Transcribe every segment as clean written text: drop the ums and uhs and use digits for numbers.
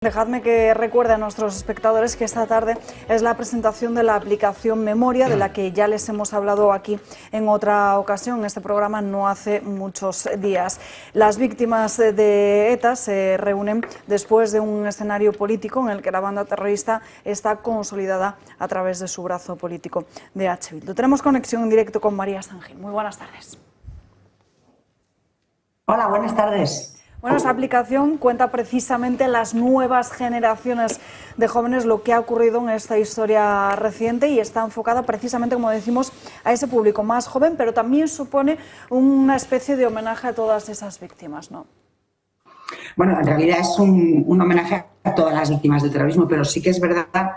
Dejadme que recuerde a nuestros espectadores que esta tarde es la presentación de la aplicación Memoria, de la que ya les hemos hablado aquí en otra ocasión, en este programa no hace muchos días. Las víctimas de ETA se reúnen después de un escenario político en el que la banda terrorista está consolidada a través de su brazo político de H. Bildu. Tenemos conexión en directo con María Sangil. Muy buenas tardes. Hola, buenas tardes. Bueno, esta aplicación cuenta precisamente las nuevas generaciones de jóvenes, lo que ha ocurrido en esta historia reciente, y está enfocada precisamente, como decimos, a ese público más joven, pero también supone una especie de homenaje a todas esas víctimas, ¿no? Bueno, en realidad es un homenaje a todas las víctimas del terrorismo, pero sí que es verdad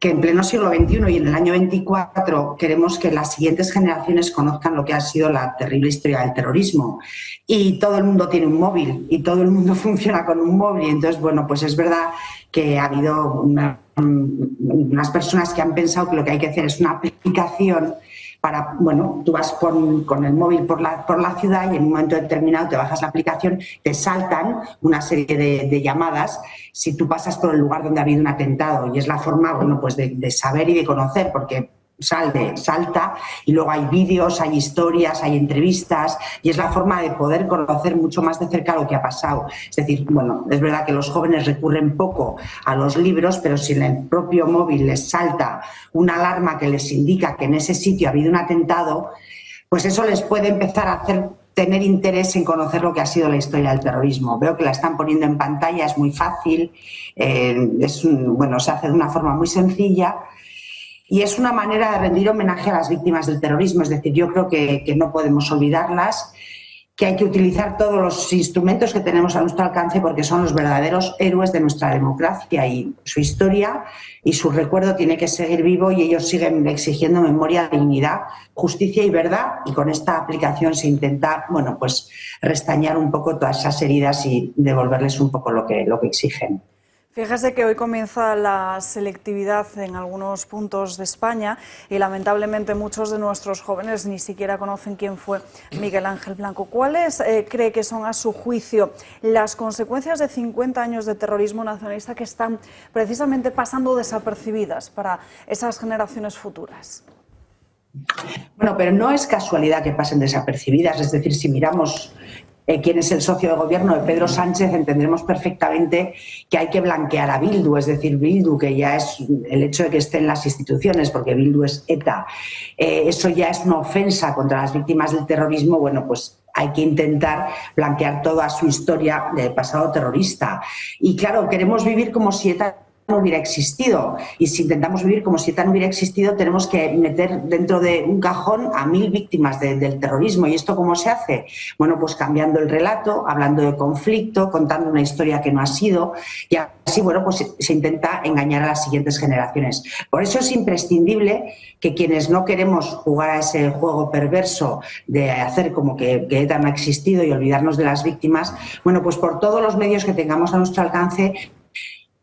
que en pleno siglo XXI y en el año 24 queremos que las siguientes generaciones conozcan lo que ha sido la terrible historia del terrorismo. Y todo el mundo tiene un móvil y todo el mundo funciona con un móvil. Y entonces, bueno, pues es verdad que ha habido unas personas que han pensado que lo que hay que hacer es una aplicación para, bueno, tú vas con el móvil por la ciudad y en un momento determinado te bajas la aplicación, te saltan una serie de llamadas si tú pasas por el lugar donde ha habido un atentado, y es la forma, bueno, pues de saber y de conocer, porque salta y luego hay vídeos, hay historias, hay entrevistas, y es la forma de poder conocer mucho más de cerca lo que ha pasado. Es decir, bueno, es verdad que los jóvenes recurren poco a los libros, pero si en el propio móvil les salta una alarma que les indica que en ese sitio ha habido un atentado, pues eso les puede empezar a hacer tener interés en conocer lo que ha sido la historia del terrorismo. Veo que la están poniendo en pantalla, es muy fácil, se hace de una forma muy sencilla. Y es una manera de rendir homenaje a las víctimas del terrorismo. Es decir, yo creo que no podemos olvidarlas, que hay que utilizar todos los instrumentos que tenemos a nuestro alcance, porque son los verdaderos héroes de nuestra democracia, y su historia y su recuerdo tiene que seguir vivo, y ellos siguen exigiendo memoria, dignidad, justicia y verdad, y con esta aplicación se intenta, bueno, pues restañar un poco todas esas heridas y devolverles un poco lo que exigen. Fíjese que hoy comienza la selectividad en algunos puntos de España y lamentablemente muchos de nuestros jóvenes ni siquiera conocen quién fue Miguel Ángel Blanco. ¿Cuáles cree que son, a su juicio, las consecuencias de 50 años de terrorismo nacionalista que están precisamente pasando desapercibidas para esas generaciones futuras? Bueno, pero no es casualidad que pasen desapercibidas. Es decir, si miramos quién es el socio de gobierno de Pedro Sánchez, entenderemos perfectamente que hay que blanquear a Bildu. Es decir, Bildu, que ya es el hecho de que esté en las instituciones, porque Bildu es ETA, eso ya es una ofensa contra las víctimas del terrorismo. Bueno, pues hay que intentar blanquear toda su historia de pasado terrorista. Y claro, queremos vivir como si ETA no hubiera existido, y si intentamos vivir como si ETA no hubiera existido, tenemos que meter dentro de un cajón a 1000 víctimas del terrorismo. ¿Y esto cómo se hace? Bueno, pues cambiando el relato, hablando de conflicto, contando una historia que no ha sido, y así, bueno, pues se intenta engañar a las siguientes generaciones. Por eso es imprescindible que quienes no queremos jugar a ese juego perverso de hacer como que ETA no ha existido y olvidarnos de las víctimas, bueno, pues por todos los medios que tengamos a nuestro alcance,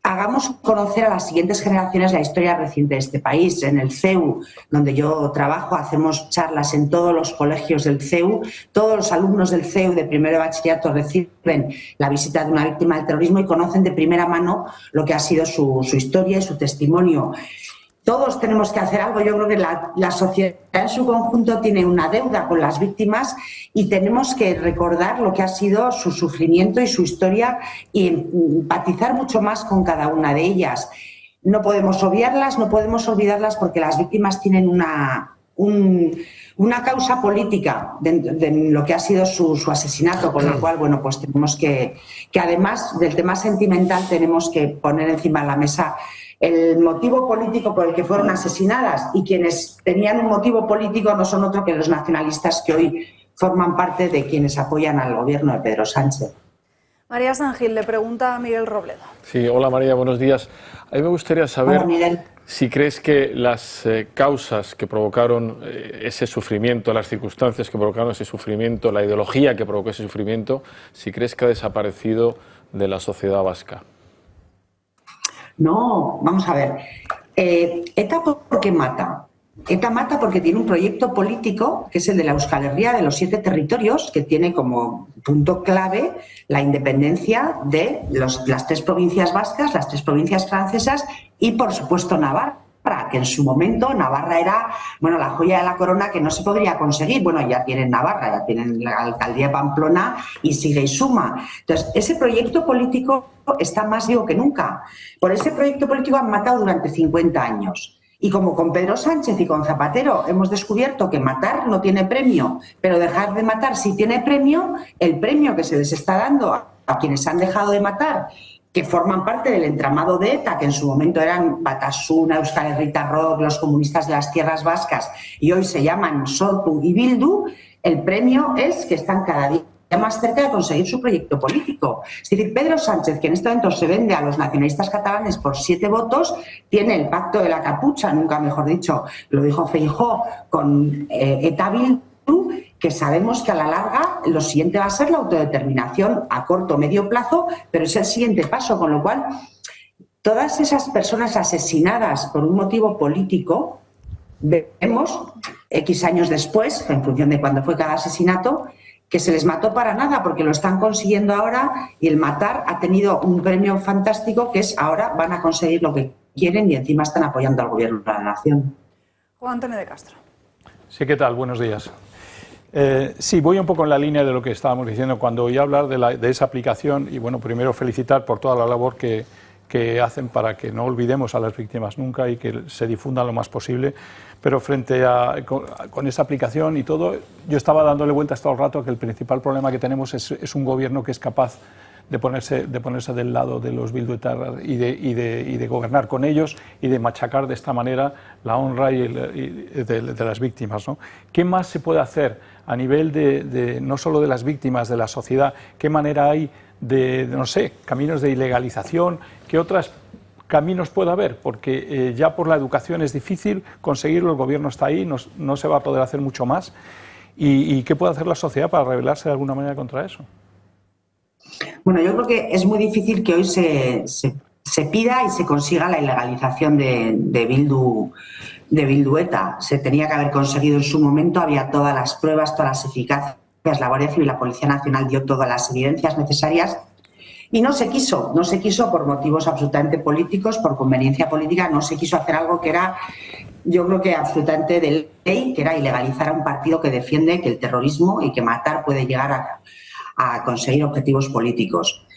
hagamos conocer a las siguientes generaciones la historia reciente de este país. En el CEU, donde yo trabajo, hacemos charlas en todos los colegios del CEU. Todos los alumnos del CEU de primero de bachillerato reciben la visita de una víctima del terrorismo y conocen de primera mano lo que ha sido su historia y su testimonio. Todos tenemos que hacer algo. Yo creo que la sociedad en su conjunto tiene una deuda con las víctimas, y tenemos que recordar lo que ha sido su sufrimiento y su historia y empatizar mucho más con cada una de ellas. No podemos obviarlas, no podemos olvidarlas, porque las víctimas tienen una causa política de lo que ha sido su asesinato, con lo cual, bueno, pues tenemos que además del tema sentimental, tenemos que poner encima de la mesa el motivo político por el que fueron asesinadas, y quienes tenían un motivo político no son otro que los nacionalistas que hoy forman parte de quienes apoyan al gobierno de Pedro Sánchez. María Sangil le pregunta a Miguel Robledo. Sí, hola María, buenos días. A mí me gustaría saber si crees que las causas que provocaron ese sufrimiento, las circunstancias que provocaron ese sufrimiento, la ideología que provocó ese sufrimiento, si crees que ha desaparecido de la sociedad vasca. No, vamos a ver. ¿ETA por qué mata? ETA mata porque tiene un proyecto político, que es el de la Euskal Herria, de los 7 territorios, que tiene como punto clave la independencia de las 3 provincias vascas, las 3 provincias francesas y, por supuesto, Navarra, que en su momento Navarra era, bueno, la joya de la corona que no se podría conseguir. Bueno, ya tienen Navarra, ya tienen la alcaldía de Pamplona y sigue y suma. Entonces, ese proyecto político está más vivo que nunca. Por ese proyecto político han matado durante 50 años. Y como con Pedro Sánchez y con Zapatero hemos descubierto que matar no tiene premio, pero dejar de matar sí tiene premio, el premio que se les está dando a quienes han dejado de matar, que forman parte del entramado de ETA, que en su momento eran Batasuna, Euskal Herritar Rock, los comunistas de las tierras vascas, y hoy se llaman Sortu y Bildu, el premio es que están cada día más cerca de conseguir su proyecto político. Es decir, Pedro Sánchez, que en este momento se vende a los nacionalistas catalanes por 7 votos, tiene el pacto de la capucha, nunca mejor dicho, lo dijo Feijóo, con ETA Bildu, que sabemos que a la larga lo siguiente va a ser la autodeterminación a corto o medio plazo, pero es el siguiente paso, con lo cual todas esas personas asesinadas por un motivo político, vemos X años después, en función de cuándo fue cada asesinato, que se les mató para nada, porque lo están consiguiendo ahora y el matar ha tenido un premio fantástico, que es ahora van a conseguir lo que quieren y encima están apoyando al gobierno de la nación. Juan Antonio de Castro. Sí, ¿qué tal? Buenos días. Sí, voy un poco en la línea de lo que estábamos diciendo cuando oí hablar de esa aplicación y, bueno, primero felicitar por toda la labor que hacen para que no olvidemos a las víctimas nunca y que se difunda lo más posible, pero frente a con esa aplicación y todo, yo estaba dándole vueltas todo el rato a que el principal problema que tenemos es un gobierno que es capaz de ponerse del lado de los bilduetarras y de gobernar con ellos y de machacar de esta manera la honra de las víctimas, ¿no? ¿Qué más se puede hacer a nivel no solo de las víctimas, de la sociedad? ¿Qué manera hay de, no sé, caminos de ilegalización? ¿Qué otros caminos puede haber? Porque ya por la educación es difícil conseguirlo, el gobierno está ahí, no se va a poder hacer mucho más. ¿Y qué puede hacer la sociedad para rebelarse de alguna manera contra eso? Bueno, yo creo que es muy difícil que hoy se pida y se consiga la ilegalización de Bildu-ETA. Se tenía que haber conseguido en su momento, había todas las pruebas, todas las eficacias, la Guardia Civil y la Policía Nacional dio todas las evidencias necesarias y no se quiso por motivos absolutamente políticos, por conveniencia política, no se quiso hacer algo que era, yo creo que absolutamente de ley, que era ilegalizar a un partido que defiende que el terrorismo y que matar puede llegar a conseguir objetivos políticos.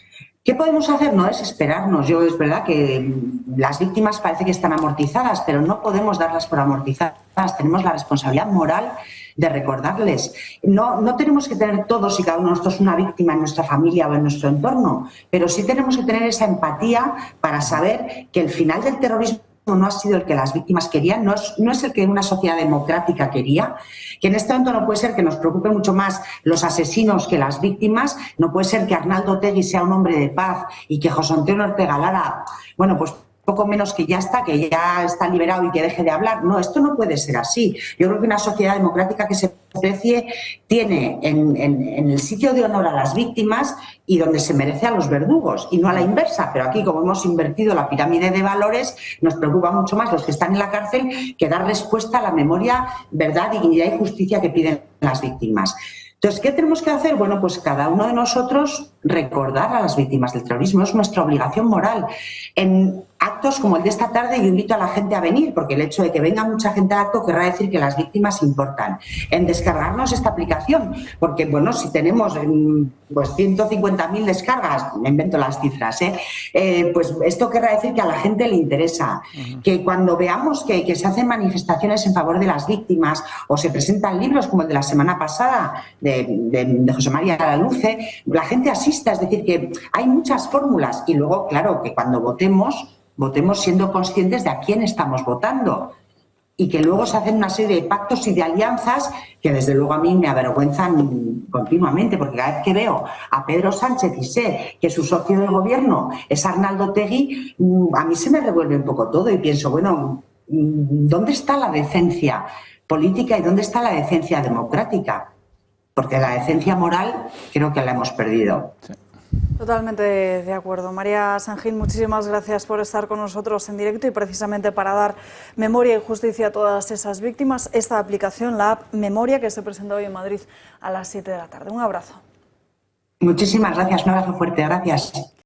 ¿Qué podemos hacer? No desesperarnos. Es verdad que las víctimas parece que están amortizadas, pero no podemos darlas por amortizadas. Tenemos la responsabilidad moral de recordarles. No tenemos que tener todos y cada uno de nosotros una víctima en nuestra familia o en nuestro entorno, pero sí tenemos que tener esa empatía para saber que el final del terrorismo no ha sido el que las víctimas querían, no es el que una sociedad democrática quería, que en este momento no puede ser que nos preocupe mucho más los asesinos que las víctimas, no puede ser que Arnaldo Otegi sea un hombre de paz y que José Antonio Ortega Lara, bueno, pues poco menos que ya está liberado y que deje de hablar. No, esto no puede ser así. Yo creo que una sociedad democrática que se precie tiene en el sitio de honor a las víctimas y donde se merece a los verdugos, y no a la inversa. Pero aquí, como hemos invertido la pirámide de valores, nos preocupa mucho más los que están en la cárcel que dar respuesta a la memoria, verdad, dignidad y justicia que piden las víctimas. Entonces, ¿qué tenemos que hacer? Bueno, pues cada uno de nosotros recordar a las víctimas del terrorismo, es nuestra obligación moral. En actos como el de esta tarde yo invito a la gente a venir, porque el hecho de que venga mucha gente al acto querrá decir que las víctimas importan. En descargarnos esta aplicación, porque bueno, si tenemos pues 150.000 descargas, me invento las cifras, pues esto querrá decir que a la gente le interesa. Que cuando veamos que se hacen manifestaciones en favor de las víctimas o se presentan libros como el de la semana pasada de José María Laluce, la gente asista, es decir, que hay muchas fórmulas y luego, claro, que cuando votemos siendo conscientes de a quién estamos votando y que luego se hacen una serie de pactos y de alianzas que desde luego a mí me avergüenzan continuamente, porque cada vez que veo a Pedro Sánchez y sé que su socio del gobierno es Arnaldo Otegi, a mí se me revuelve un poco todo y pienso, bueno, ¿dónde está la decencia política y dónde está la decencia democrática? Porque la decencia moral creo que la hemos perdido. Sí. Totalmente de acuerdo. María Sangil, muchísimas gracias por estar con nosotros en directo y precisamente para dar memoria y justicia a todas esas víctimas. Esta aplicación, la app Memoria, que se presenta hoy en Madrid a las 7 de la tarde. Un abrazo. Muchísimas gracias, un abrazo fuerte, gracias.